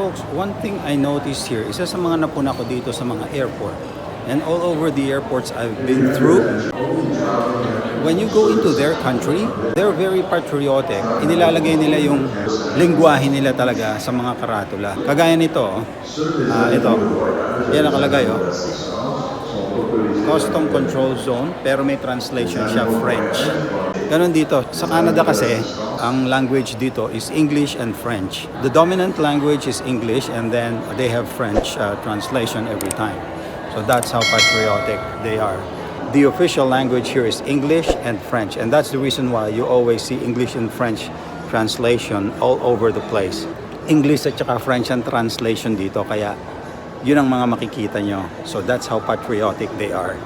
folks, one thing I noticed here, isa sa mga napuna ko dito sa mga airport, and all over the airports I've been through, when you go into their country, they're very patriotic. Inilalagay nila yung lengguwahe nila talaga sa mga karatula. Kagaya nito, ito. Yan nakalagay, oh. Custom Control Zone, pero may translation siya, French. Ganon dito. Sa Canada kasi, ang language dito is English and French. The dominant language is English and then they have French translation every time. So that's how patriotic they are. The official language here is English and French, and that's the reason why you always see English and French translation all over the place. English at saka French ang translation dito, kaya yun ang mga makikita nyo. So that's how patriotic they are.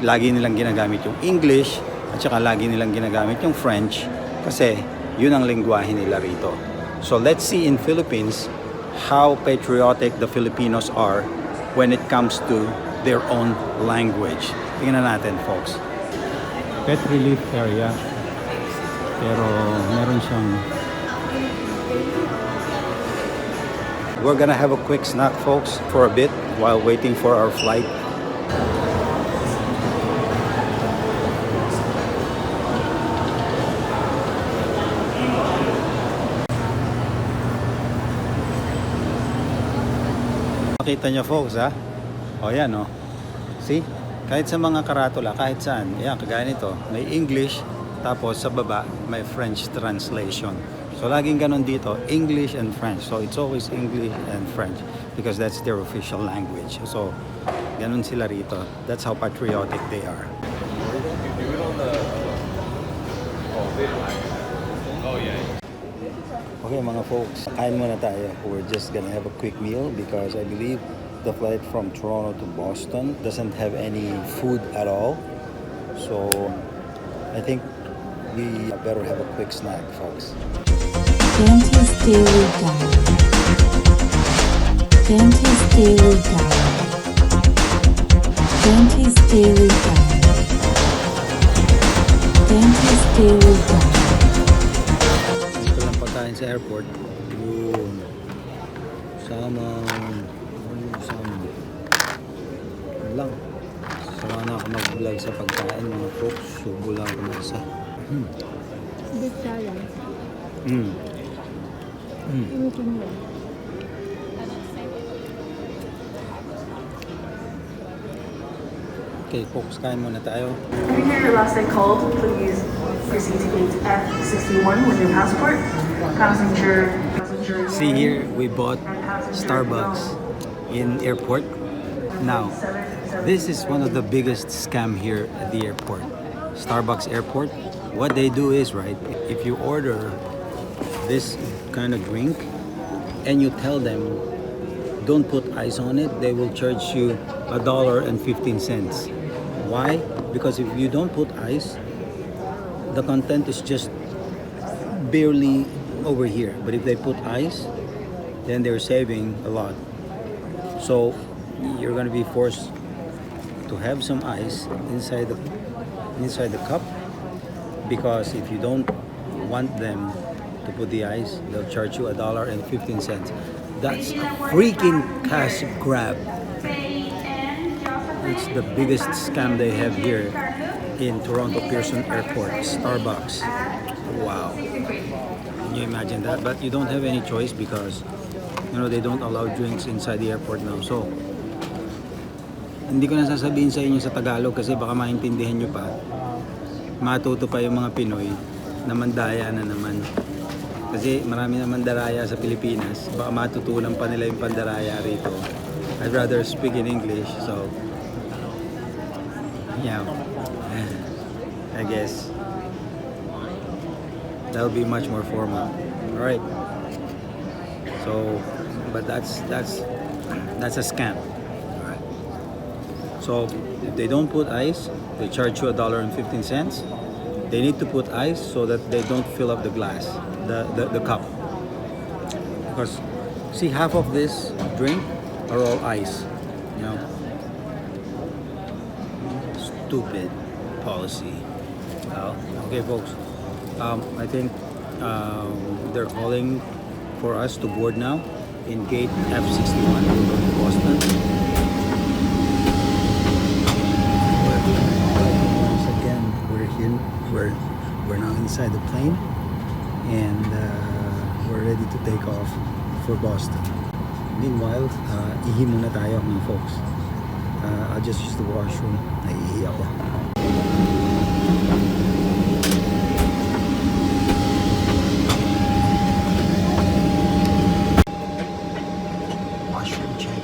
Lagi nilang ginagamit yung English at saka lagi nilang ginagamit yung French kasi yun ang lengguwahe nila rito. So let's see in Philippines how patriotic the Filipinos are when it comes to their own language. Tingnan natin, folks. Pet relief area. Pero meron siyang... We're gonna have a quick snack, folks, for a bit while waiting for our flight. Makita nyo, folks, ha? O yan, o. See? Kahit sa mga karatula, kahit saan, yan, kagaya nito, may English, tapos sa baba, may French translation. So, laging ganun dito, English and French. So, it's always English and French because that's their official language. So, ganun sila rito. That's how patriotic they are. Okay, mga folks, kain muna tayo. We're just gonna have a quick meal because I believe the flight from Toronto to Boston doesn't have any food at all. So, I think we better have a quick snack, folks. Dentist Daily Guide. Dentist Daily Guide. Dentist Daily Guide. Dentist Daily Guide. Ito lang pagkain sa airport. Yun. Salmon. Salmon. Yun lang. Sama na ako mag-vlog sa pagkain, mga folks. Subo lang ako na isa. Big sayang. Okay, folks, kain muna tayo. If you hear your last day called, please proceed to gate F61 with your passport. Passenger. See here, we bought Starbucks in airport. Now, this is one of the biggest scam here at the airport. Starbucks airport. What they do is, right, if you order this kind of drink and you tell them don't put ice on it, they will charge you $1.15. Why? Because if you don't put ice, the content is just barely over here. But if they put ice, then they're saving a lot. So you're gonna be forced to have some ice inside the cup, because if you don't want them to put the ice, they'll charge you $1.15. That's a freaking cash grab. It's the biggest scam they have here in Toronto Pearson Airport, Starbucks. Wow. Can you imagine that? But you don't have any choice because, you know, they don't allow drinks inside the airport now. So, hindi ko na sasabihin sa inyo sa Tagalog kasi baka maintindihan nyo pa. Matuto pa yung mga Pinoy na mandaya na naman. Kasi marami na mandaraya sa Pilipinas. Baka matutunan pa nila yung pandaraya rito. I'd rather speak in English. So, yeah. I guess that'll be much more formal. Alright. So, but that's a scam. Alright. So, if they don't put ice, they charge you $1.15. They need to put ice so that they don't fill up the glass, the cup. Because see, half of this drink are all ice. You know, stupid policy. Well, okay, folks. I think they're calling for us to board now. in gate F61. We're going to Boston. Once again, we're here. We're now inside the plane, and we're ready to take off for Boston. Meanwhile, ihi muna tayo mga folks. I'll just use the washroom. Naiihi ako. Washroom check.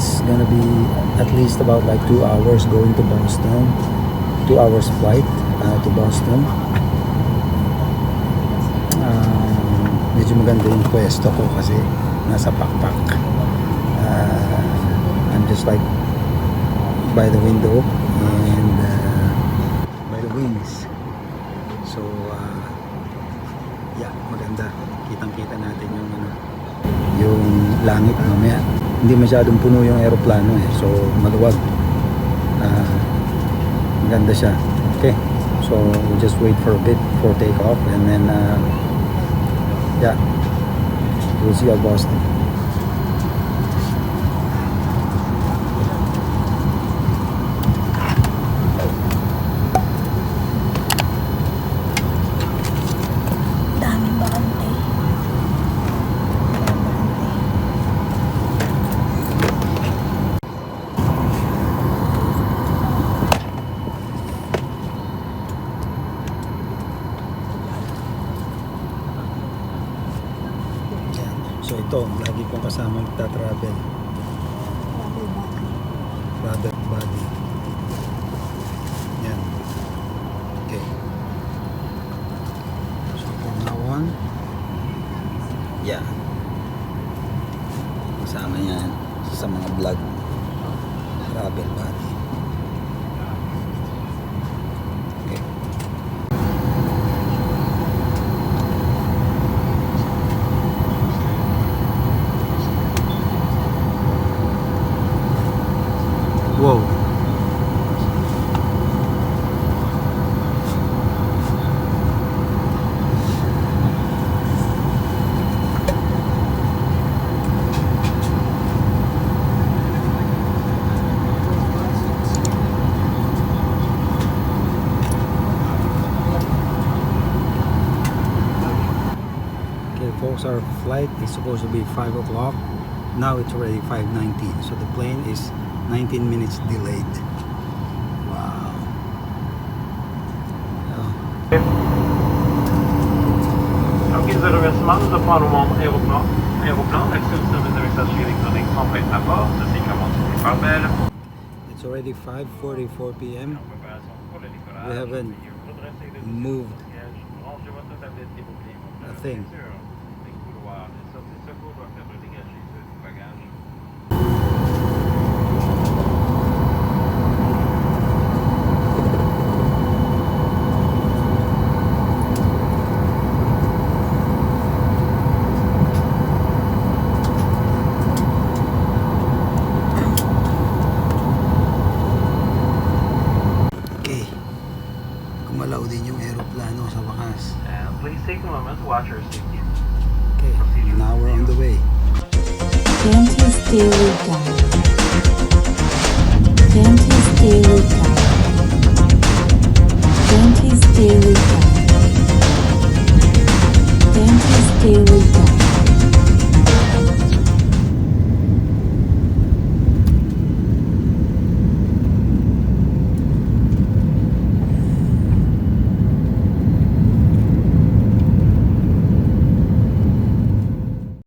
It's gonna be at least about like 2 hours going to Boston. 2 hours flight to Boston. Medyo maganda yung pwesto ko kasi nasa pakpak. I'm just like by the window and by the wings. So yeah, maganda. Kitang-kita natin yung langit mamaya. Hindi masyadong puno yung aeroplano so maluwag. Maganda siya. Okay, so we'll just wait for a bit for takeoff and then yeah, we'll see you at Boston. Daming bakante. So ito, lagi kong kasama magta-travel. Travel body. Yan. Okay. So from now on, yeah. Kasama yan sa mga vlog. Travel body. Okay. Wow. Okay, folks, our flight is supposed to be 5 o'clock. Now it's already 5:19, so the plane is 19 minutes delayed. Wow. Oh. Donc, les reversements de Parlement aéroplan, accès au service de message électronique sont faits à bord. Ceci commence par belle. It's already 5:44 p.m. We haven't moved a thing. Gumalaw din yung aeroplano sa wakas. And please take a moment to watch your safety. Okay, now we're on the way. Dentist Daily Guide.